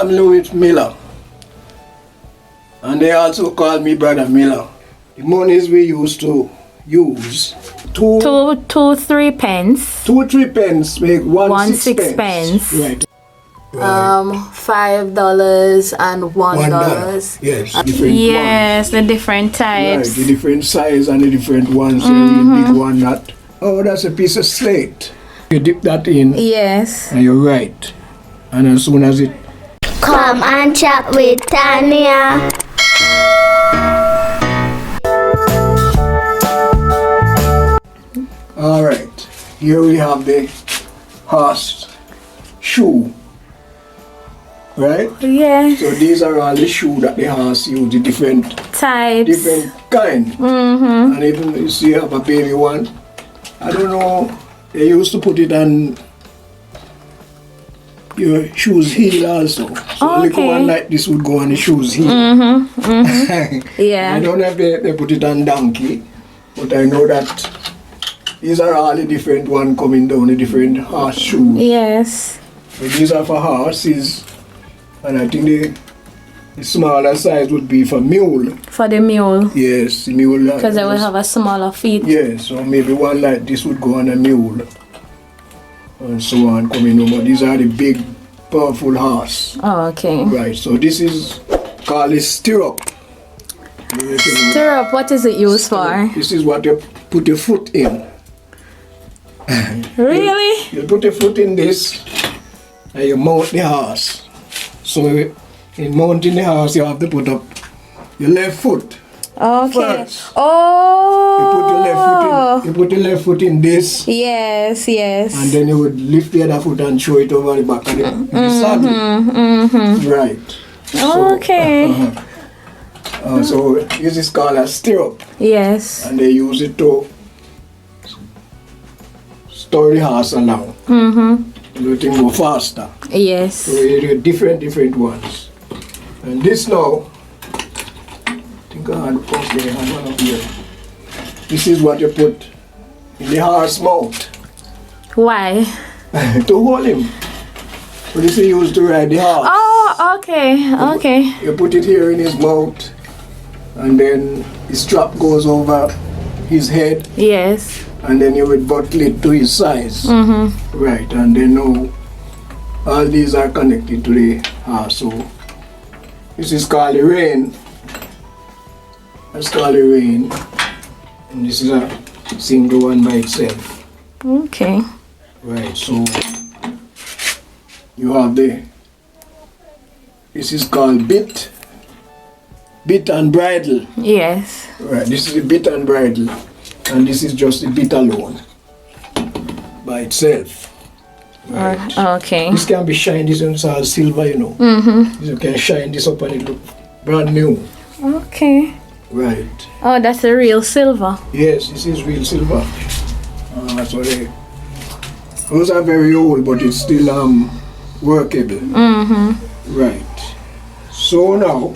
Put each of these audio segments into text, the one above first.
I'm Louis Miller. And they also call me Brother Miller. The monies we used to use, two 3 pence. 2 3 pence make one sixpence. Right. $5 and $1. Yes. Yes, the different types. Right, the different size and the different ones. The big one that. Oh, that's a piece of slate. You dip that in. Yes. And you write. And as soon as it. Come and chat with Tania. All right. Here we have the horse shoe. Right? Yeah. So these are all the shoe that the horse use, the different types. Different kind. And even you see you have a baby one. I don't know, they used to put it on your shoes heel also. So a little one like this would go on the shoes heel. Yeah. I don't know if they put it on donkey, but I know that these are all the different one coming down, the different horse shoes. Yes. So these are for horses, and I think the smaller size would be for mule. For the mule. Yes, the mule. Because they will have a smaller feet. Yes, so maybe one like this would go on a mule. And so on coming over. These are the big, powerful horse. Oh, okay. Right, so this is called a stirrup. Stirrup, what is it used for? This is what you put your foot in. Really? You put your foot in this and you mount the horse. So in mounting the horse, you have to put up your left foot. Okay. First. Oh. You put your left foot in this. Yes, yes. And then you would lift the other foot and show it over the back of the saddle. Right. Okay. So this is called a stirrup. Yes. And they use it to store the horse along. Let him go faster. Yes. So there are different ones. And this now, I think I had one up here. This is what you put in the horse mouth. Why? To hold him. So this is used to ride the horse. Oh, okay, okay. You put it here in his mouth, and then the strap goes over his head. Yes. And then you would buckle it to his size. Right, and then now all these are connected to the horse. So this is called the rein. That's called the rein. And this is a single one by itself. Okay. Right, so you have this is called bit and bridle. Yes. Right, this is the bit and bridle. And this is just the bit alone by itself. Right. Okay. This can be shined, this is all silver, you know. You can shine this up and it look brand new. Okay. Right. Oh, that's a real silver. Yes, this is real silver. So those are very old, but it's still workable. Right. So now,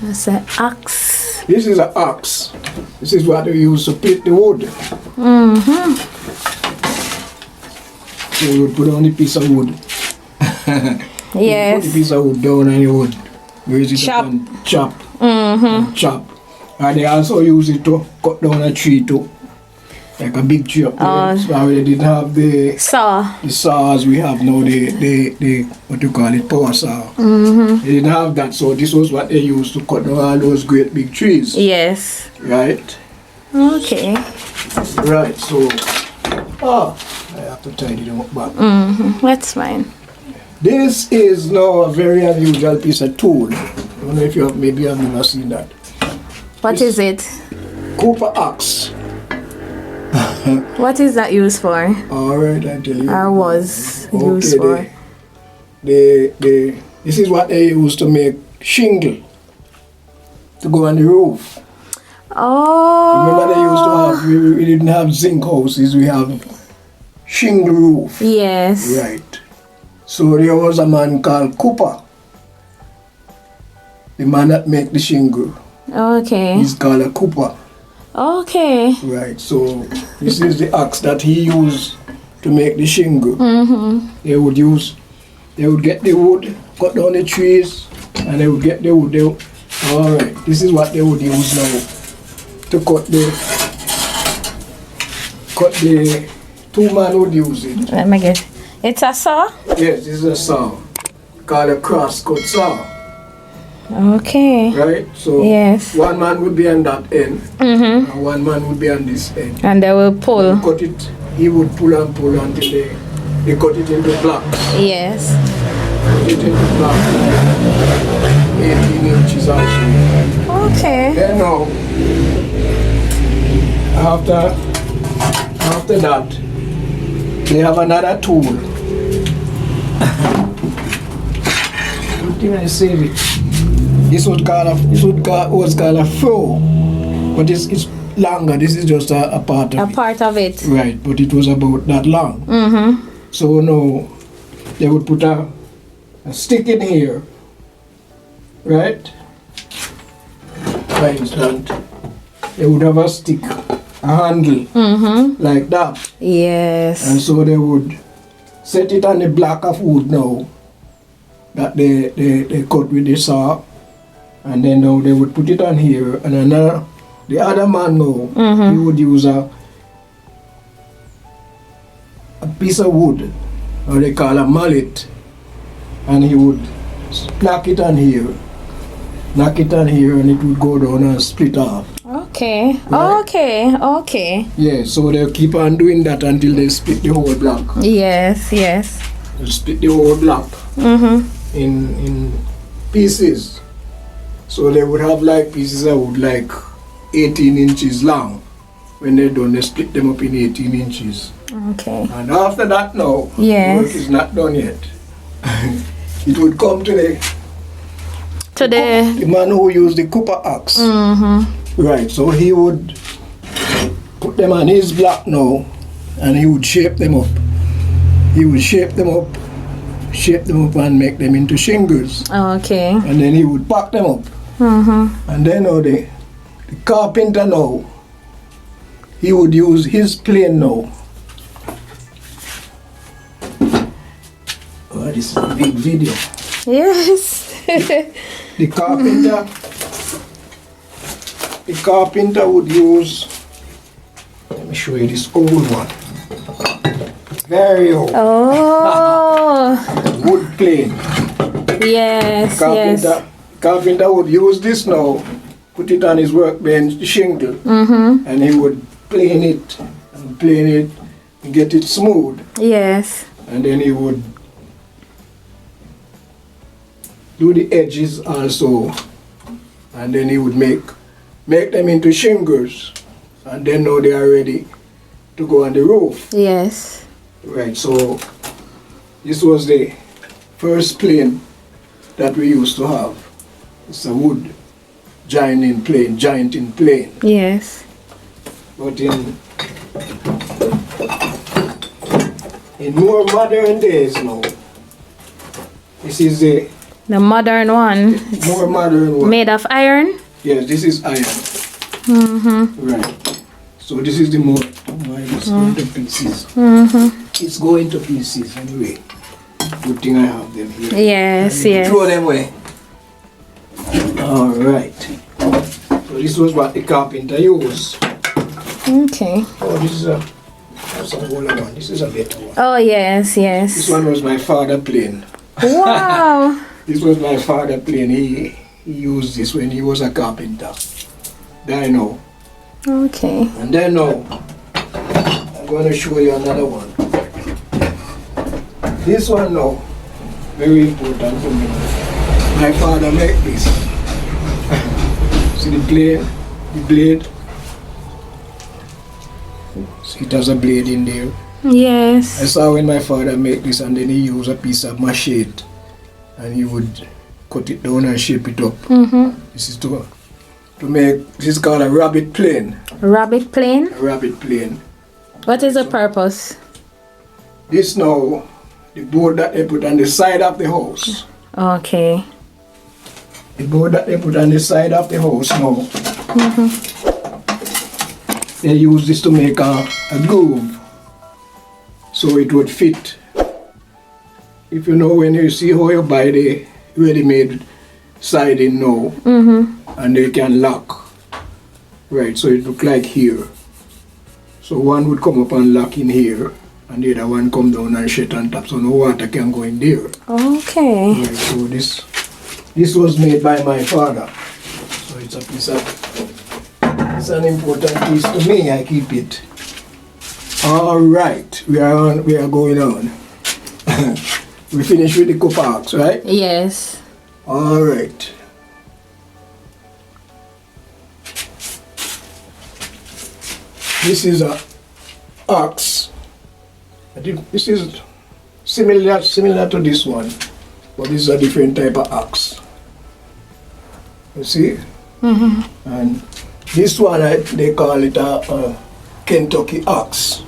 that's an axe. this is an axe. This is what we use to split the wood. So you would put on a piece of wood. Yes. Put the piece of wood down and you would raise it Chop. up and chop. And chop. And they also use it to cut down a tree too. Like a big tree up there. So they didn't have the saws we have now, the what you call it, power saw. They didn't have that, so this was what they used to cut down all those great big trees. Yes. Right? Okay. Right, so I have to tidy them up back. That's fine. This is now a very unusual piece of tool. I don't know if you have, maybe I've never seen that. What is it? Cooper axe. What is that used for? Alright, I tell you. Or was used for? This is what they used to make shingle to go on the roof. Oh. Remember they used to have, we didn't have zinc houses, we have shingle roof. Yes. Right. So there was a man called Cooper. The man that make the shingle. Okay. He's called a Cooper. Okay. Right, so this is the axe that he used to make the shingle. They would get the wood, cut down the trees, and they would get the wood. Alright, this is what they would use now to cut the 2 man would use it. Let me get. It's a saw? Yes, this is a saw. Called a cross-cut saw. Okay. Right? So yes. 1 man would be on that end, and 1 man would be on this end. And they will pull. Cut it, he would pull and pull until they cut it into blocks. Yes. Cut it into blocks like 18 inches or so. Okay. Then now, after that, they have another tool. Good thing I save it. This was called a furrow, but it's longer. This is just a part of it. A part of it. Right, but it was about that long. So now they would put a stick in here, right? For instance, they would have a stick, a handle, like that. Yes. And so they would set it on the block of wood now that they cut with the saw, and then now they would put it on here, and the other man now, he would use a piece of wood, or they call a mallet, and he would knock it on here, and it would go down and split off. Okay. Right? Okay. Yeah, so they'll keep on doing that until they split the whole block. Yes. They'll split the whole block in pieces. So they would have like pieces that would like 18 inches long. When they're done, they split them up in 18 inches. Okay. And after that now, Yes. the work is not done yet. It would come to the man who used the copper axe. Right, so he would put them on his block now, and he would shape them up. He would shape them up and make them into shingles. Okay. And then he would pack them up. And then now the carpenter now, he would use his plane now. Oh, this is a big video. Yes. The carpenter would use, let me show you this old one. Very old. Oh. Wood plane. Yes. Carpenter would use this now, put it on his workbench, the shingle, and he would plane it and get it smooth. Yes. And then he would do the edges also, and then he would make them into shingles, and then now they are ready to go on the roof. Yes. Right, so this was the first plane that we used to have. It's a wood giant in plane. Yes. But in more modern days now, this is the modern one. more modern one. Made of iron? Yes, this is iron. Right. So this is the more. It's going to pieces. It's going to pieces anyway. Good thing I have them here. Yes. Throw them away. Alright. So this was what the carpenter used. Okay. Oh, that's a older one. This is a better one. Oh, yes. This one was my father plane. Wow. This was my father plane. He used this when he was a carpenter. There I know. Okay. And then now, I'm going to show you another one. This one now, very important for me. My father made this. See the blade? See, it has a blade in there. Yes. I saw when my father made this, and then he used a piece of machete, and he would cut it down and shape it up. This is to make, this is called a rabbit plane. Rabbit plane? A rabbit plane. What is the purpose? This now, the board that they put on the side of the house. Okay. The board that they put on the side of the house now. They use this to make a groove. so it would fit. If you know, when you see how you buy the ready-made siding now, and they can lock, right? So it look like here. So one would come up and lock in here, and the other one come down and shut on top, so no water can go in there. Okay. Right, so this was made by my father. So it's a piece of, it's an important piece to me. I keep it. All right, we are going on. We finished with the copacks, right? Yes. All right. This is a axe. I think this is similar to this one, but this is a different type of axe. You see? And this one, they call it a Kentucky axe.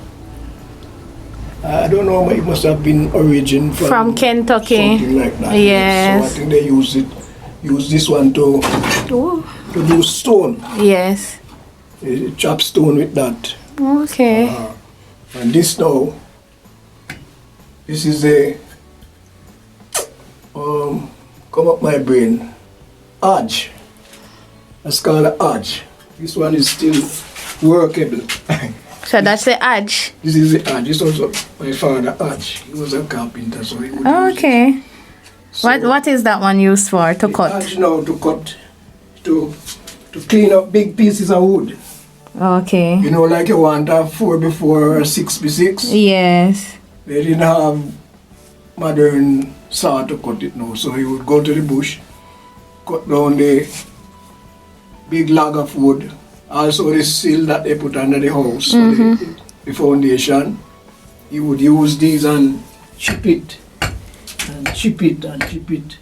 I don't know, it must have been origin from Kentucky. Something like that. Yes. So I think they use this one to do stone. Yes. They chop stone with that. Okay. And this now, this is a come up my brain, adge. That's called an adge. This one is still workable. So that's the edge. This is the adge. This also my father adge. He was a carpenter, so he would use Okay. it. So What is that one used for? To the cut? adge now to cut, to clean up big pieces of wood. Okay. You know, like you want a 4x4 or a 6x6. Yes. They didn't have modern saw to cut it now, so he would go to the bush, cut down the big log of wood, also the sill that they put under the house, for the foundation. He would use these and chip it, and chip it, and chip it,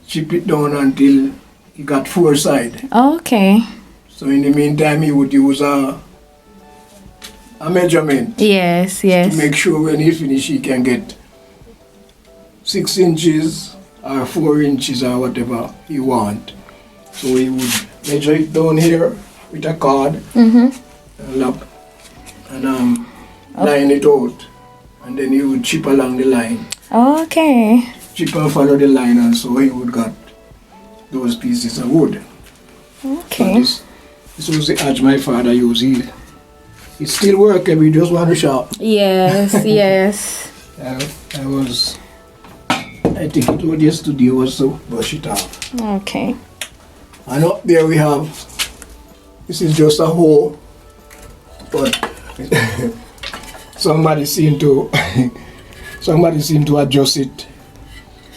chip it down until he got 4 sides. Okay. So in the meantime, he would use a measurement. Yes, yes. To make sure when he finish, he can get 6 inches or 4 inches or whatever he want. So he would measure it down here with a card and line it out, and then he would chip along the line. Okay. Chip and follow the line, and so he would got those pieces of wood. Okay. This was the edge my father used. It's still working, we just want to shop. Yes, yes. I think it was yesterday was to brush it off. Okay. And up there we have, this is just a hole, but somebody seemed to adjust it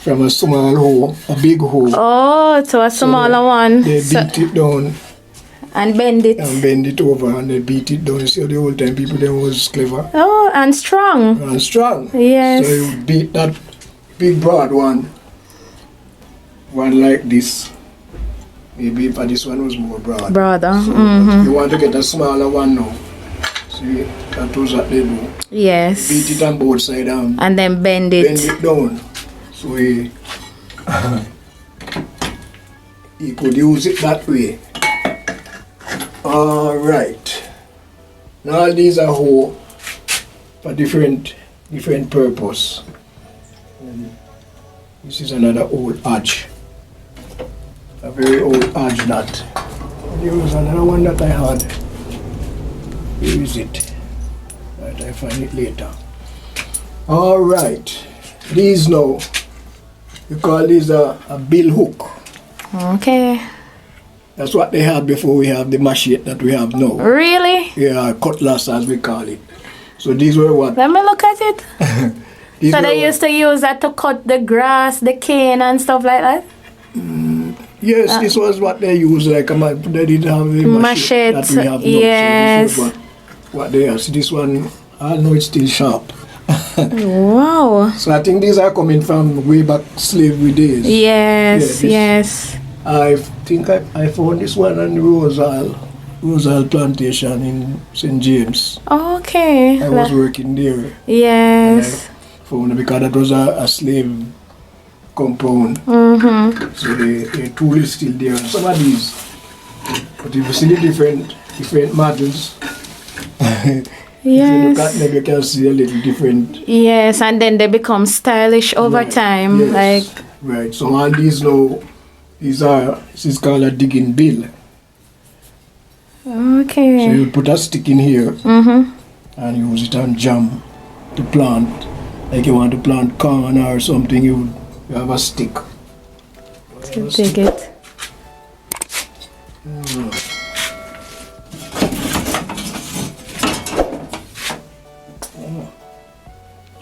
from a small hole, a big hole. Oh, to a smaller one. They beat it down. And bend it. And bend it over, and they beat it down. You see, the whole time people them was clever. Oh, and strong. And strong. Yes. So you beat that big broad one like this. Maybe if this one was more broad. Broader. So, but you want to get a smaller one now. See, that was what they do. Yes. Beat it on both sides and then bend it. Bend it down. So he could use it that way. Alright. Now these are holes for different purpose. And this is another old adge. A very old adge that. There was another one that I had. Where is it? Right, I find it later. Alright. These now, we call these a bill hook. Okay. That's what they had before we have the machete that we have now. Really? Yeah, cutlass as we call it. So these were what? Let me look at it. So they used to use that to cut the grass, the cane and stuff like that? Yes, this was what they used. Like they didn't have the machete that we have now. Yes. So this was what they asked. This one, I know it's still sharp. Wow. So I think these are coming from way back slavery days. Yes, yes. I think I found this one on the Rosal plantation in St. James. Okay. I was working there. Yes. And I found it because that was a slave compound. So the tool is still there. Some of these, but if you see the different models, Yes. If you look at them, you can see a little different. Yes, and then they become stylish over time. Yes. Like Right. So all these now, this is called a digging bill. okay. So you put a stick in here Mm-hmm. and use it and jam to plant. Like you want to plant corn or something, you have a stick. To dig it.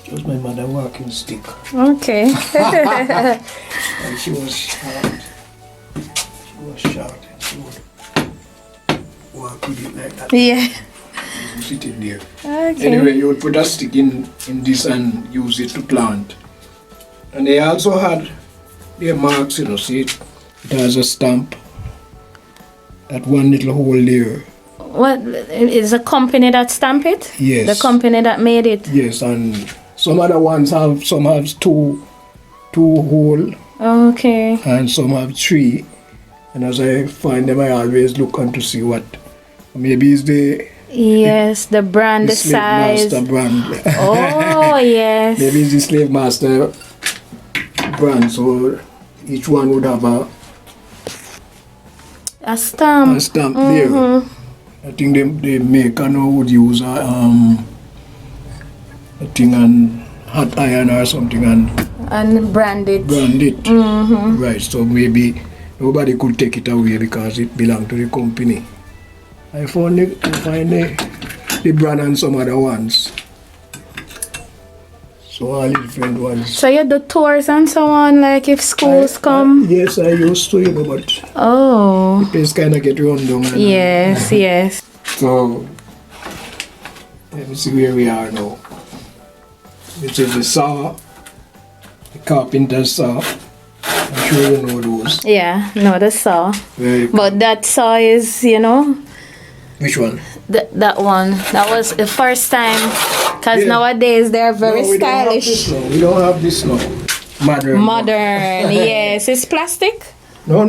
Just my mother walking stick. Okay. And she was short. She was short and she would walk with it like that. Yeah. Sitting there. Okay. Anyway, you would put a stick in this and use it to plant. And they also had their marks, you know, see it has a stamp. That one little hole there. What is a company that stamp it? Yes. The company that made it. Yes, and some other ones have two hole Okay. and some have three. And as I find them, I always look on to see what maybe is the Yes, the brand, the slave size. master brand. Oh yes. Maybe it's the slave master brand, so each one would have A stamp. a stamp there. I think they make and would use a thing and hot iron or something and brand it. brand it. Right, so maybe nobody could take it away because it belonged to the company. I find the brand and some other ones. So all the different ones. So you do tours and so on, like if schools come? Yes, I used to, but Oh. the place kind of get run down. And Yes, yes. So, let me see where we are now. This is the saw, the carpenter's saw. I'm sure you know those. Yeah, no, the saw. Very But that saw is, Which one? that one. That was the first time. Because Yeah. nowadays they're very No, we don't have stylish. this now. We don't have this now. Modern, yes. It's plastic? No.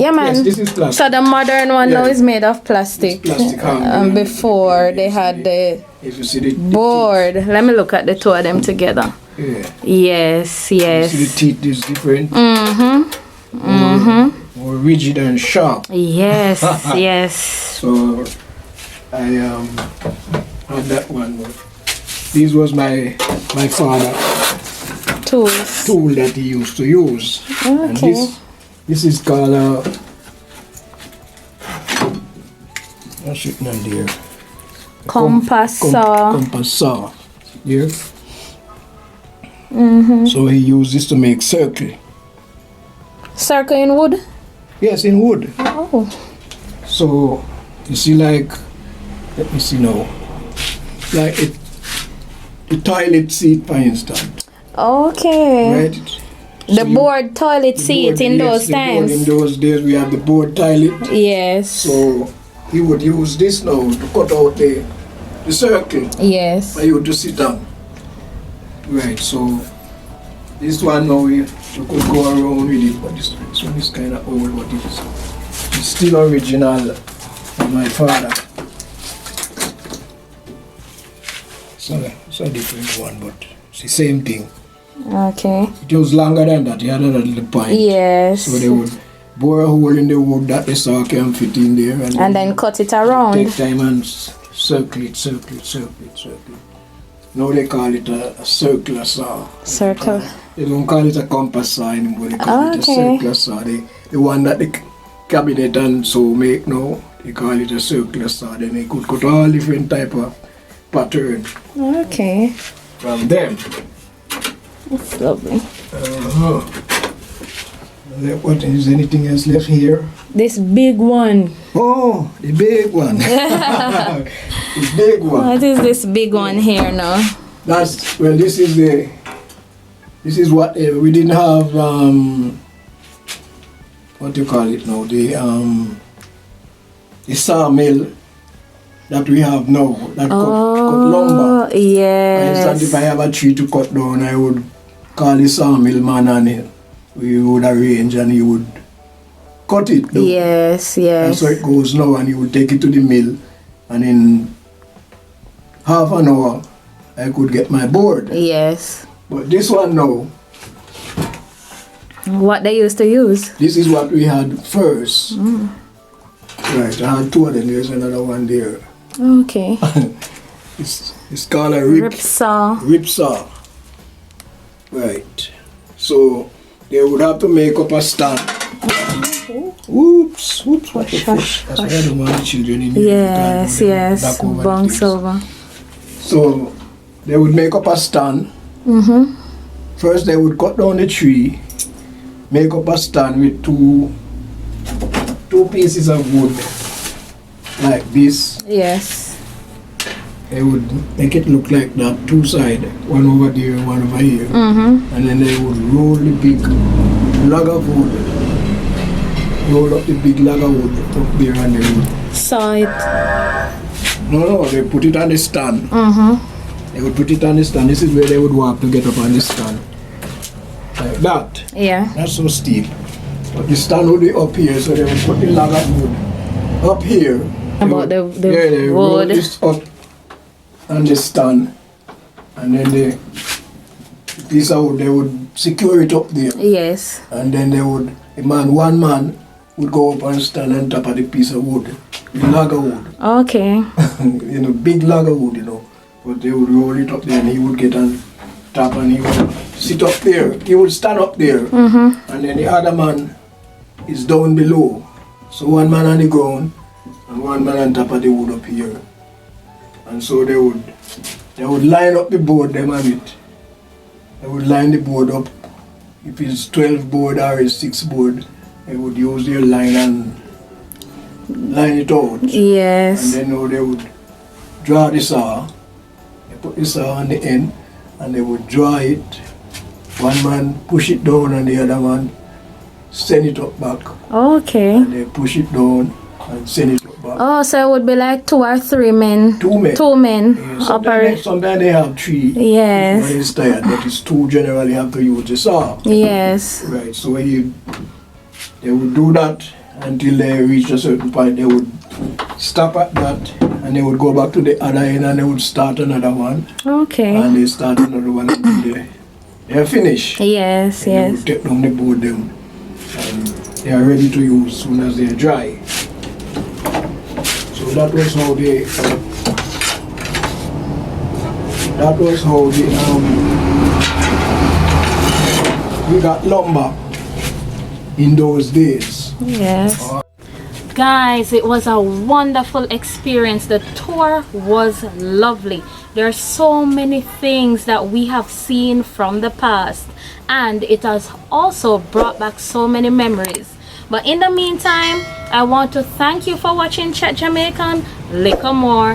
Yeah, man. Yes, this is plastic. So the modern one now Yeah. is made of plastic. It's plastic handle. Before they had the If you see the board. Let me look at the two of them together. yeah. Yes, You yes. see the teeth is different. Mm-hmm. More rigid and sharp. Yes, yes. So I had that one. This was my father Tools. tool that he used to use. And Okay. this is called what's it now there? Compass saw. Compass saw. Yeah. So he used this to make circle. Circle in wood? Yes, in wood. Oh. So you see, like, let me see now. Like the toilet seat, for instance. Okay. Right? The board toilet seat in those the board. times. In those days, we have the board toilet. Yes. So he would use this now to cut out the circle Yes. for you to sit down. Right, so this one now you could go around with it, but this one is kind of old, but it's still original from my father. So it's a different one, but it's the same thing. Okay. It was longer than that, it had a little point. Yes. So they would bore a hole in the wood that the saw can fit in there And then cut it around. take time and circle it. Now they call it a circular saw. Circle. They don't call it a compass saw anymore, they call it a Okay. circular saw. The one that the cabinet and so make now, they call it a circular saw. Then they could cut all different type of pattern Okay. from them. That's lovely. What is anything else left here? This big one. Oh, the big one. The big one. What is this big one here now? That's, well, this is what we didn't have, what do you call it now, the sawmill that we have now, that cut lumber. For instance, if I Yes. have a tree to cut down, I would call the sawmill man and we would arrange and he would cut it down. Yes, And yes. so it goes now and you would take it to the mill and then half an hour, I could get my board. Yes. But this one now, what they used to use? this is what we had first. Right, I had two of them. There's another one there. Okay. It's called a rip saw. Rip saw. Right. So they would have to make up a stand. Oops, what the fuck? That's why I don't want the children in here. Yes. Bounce over. So they would make up a stand. First they would cut down the tree, make up a stand with two pieces of wood like this. Yes. They would make it look like that, two sides, one over there, one over here. And then they would roll the big log of wood, roll up the big log of wood up there, and they would saw it. No, they put it on the stand. They would put it on the stand. This is where they would walk to get up on the stand. Like that. Yeah. Not so steep. But the stand would be up here, so they would put the log of wood up here. About the they roll wood. this up on the stand, and then the piece of wood, they would secure it up there. Yes. And then one man would go up and stand on top of the piece of wood, the log of wood. Okay. Big log of wood, But they would roll it up there, and he would get on top, and he would sit up there. He would stand up there, and then the other man is down below. So one man on the ground, and one man on top of the wood up here. And so they would line up the board, them on it. They would line the board up. If it's 12 board or it's 6 board, they would use their line and line it out. Yes. And then they would draw the saw. They put the saw on the end, and they would draw it. One man push it down, and the other man send it up back. Okay. And they push it down and send it up back. Oh, so it would be like 2 or 3 men. 2 men. 2 men. Yeah, sometimes they have 3. Yes. When it's tired, but it's 2 generally have to use the saw. Yes. Right, so they would do that until they reach a certain point. They would stop at that, and they would go back to the other end, and they would start another one. Okay. And they start another one until they're finished. Yes, and yes. They would take down the board them, and they are ready to use as soon as they're dry. So that was how we got lumber in those days. Yes. Guys, it was a wonderful experience. The tour was lovely. There are so many things that we have seen from the past, and it has also brought back so many memories. But in the meantime, I want to thank you for watching Chat Jamaican. Lick more.